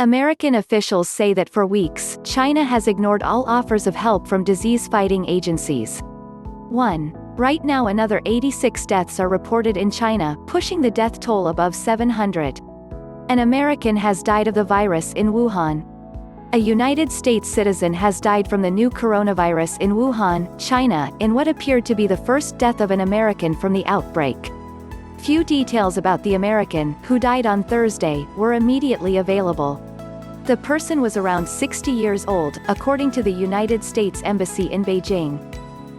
American officials say that for weeks, China has ignored all offers of help from disease-fighting agencies. 1. Right now another 86 deaths are reported in China, pushing the death toll above 700. An American has died of the virus in Wuhan. A United States citizen has died from the new coronavirus in Wuhan, China, in what appeared to be the first death of an American from the outbreak. Few details about the American, who died on Thursday, were immediately available. The person was around 60 years old, according to the United States Embassy in Beijing.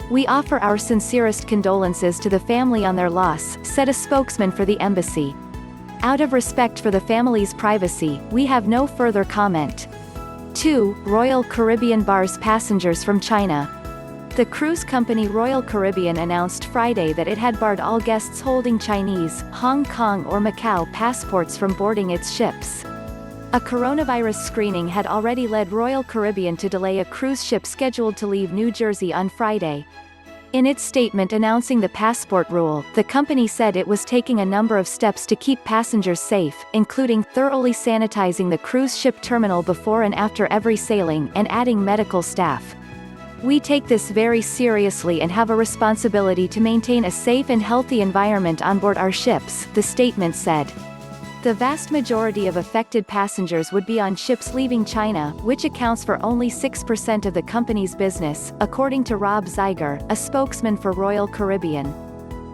"We offer our sincerest condolences to the family on their loss," said a spokesman for the embassy. "Out of respect for the family's privacy, we have no further comment." 2. Royal Caribbean bars passengers from China. The cruise company Royal Caribbean announced Friday that it had barred all guests holding Chinese, Hong Kong or Macau passports from boarding its ships. A coronavirus screening had already led Royal Caribbean to delay a cruise ship scheduled to leave New Jersey on Friday. In its statement announcing the passport rule, the company said it was taking a number of steps to keep passengers safe, including thoroughly sanitizing the cruise ship terminal before and after every sailing, and adding medical staff. "We take this very seriously and have a responsibility to maintain a safe and healthy environment on board our ships," the statement said. The vast majority of affected passengers would be on ships leaving China, which accounts for only 6% of the company's business, according to Rob Zeiger, a spokesman for Royal Caribbean.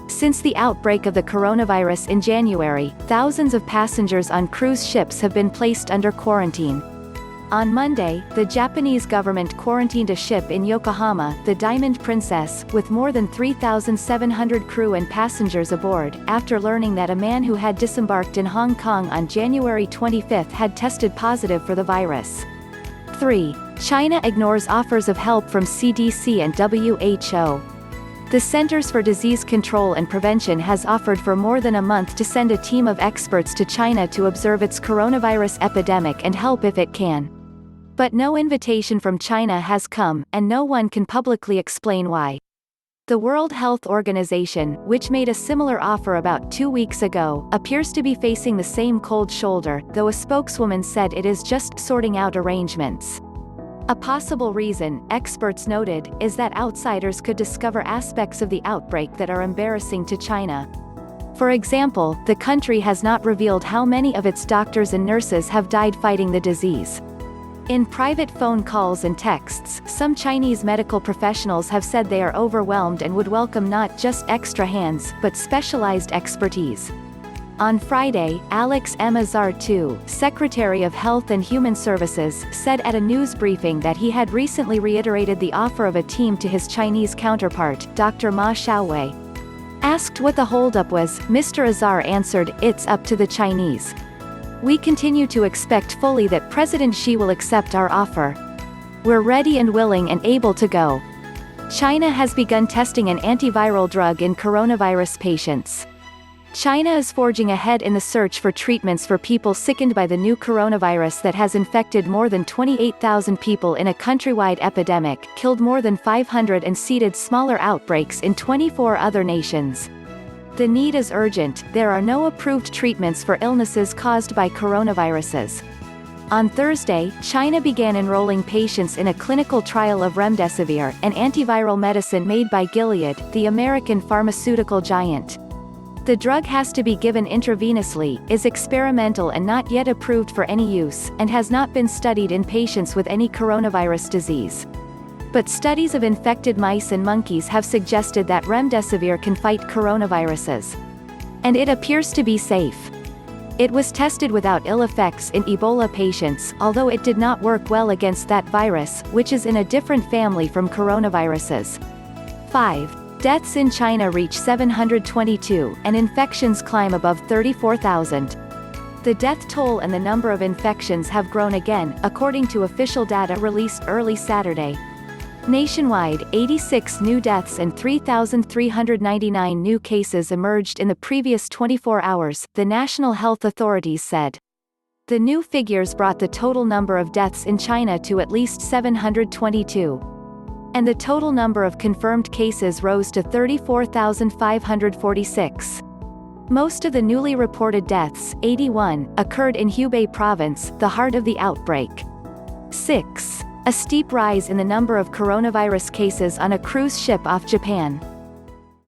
Since the outbreak of the coronavirus in January, thousands of passengers on cruise ships have been placed under quarantine. On Monday, the Japanese government quarantined a ship in Yokohama, the Diamond Princess, with more than 3,700 crew and passengers aboard, after learning that a man who had disembarked in Hong Kong on January 25 had tested positive for the virus. 3. China ignores offers of help from CDC and WHO. The Centers for Disease Control and Prevention has offered for more than a month to send a team of experts to China to observe its coronavirus epidemic and help if it can. But no invitation from China has come, and no one can publicly explain why. The World Health Organization, which made a similar offer about 2 weeks ago, appears to be facing the same cold shoulder, though a spokeswoman said it is just sorting out arrangements. A possible reason, experts noted, is that outsiders could discover aspects of the outbreak that are embarrassing to China. For example, the country has not revealed how many of its doctors and nurses have died fighting the disease. In private phone calls and texts, some Chinese medical professionals have said they are overwhelmed and would welcome not just extra hands, but specialized expertise. On Friday, Alex M. Azar II, Secretary of Health and Human Services, said at a news briefing that he had recently reiterated the offer of a team to his Chinese counterpart, Dr. Ma Xiaowei. Asked what the holdup was, Mr. Azar answered, "It's up to the Chinese. We continue to expect fully that President Xi will accept our offer. We're ready and willing and able to go." China has begun testing an antiviral drug in coronavirus patients. China is forging ahead in the search for treatments for people sickened by the new coronavirus that has infected more than 28,000 people in a countrywide epidemic, killed more than 500 and seeded smaller outbreaks in 24 other nations. The need is urgent. There are no approved treatments for illnesses caused by coronaviruses. On Thursday, China began enrolling patients in a clinical trial of remdesivir, an antiviral medicine made by Gilead, the American pharmaceutical giant. The drug has to be given intravenously, is experimental and not yet approved for any use, and has not been studied in patients with any coronavirus disease. But studies of infected mice and monkeys have suggested that remdesivir can fight coronaviruses. And it appears to be safe. It was tested without ill effects in Ebola patients, although it did not work well against that virus, which is in a different family from coronaviruses. 5. Deaths in China reach 722, and infections climb above 34,000. The death toll and the number of infections have grown again, according to official data released early Saturday. Nationwide, 86 new deaths and 3,399 new cases emerged in the previous 24 hours, the national health authorities said. The new figures brought the total number of deaths in China to at least 722. And the total number of confirmed cases rose to 34,546. Most of the newly reported deaths, 81, occurred in Hubei province, the heart of the outbreak. 6. A steep rise in the number of coronavirus cases on a cruise ship off Japan.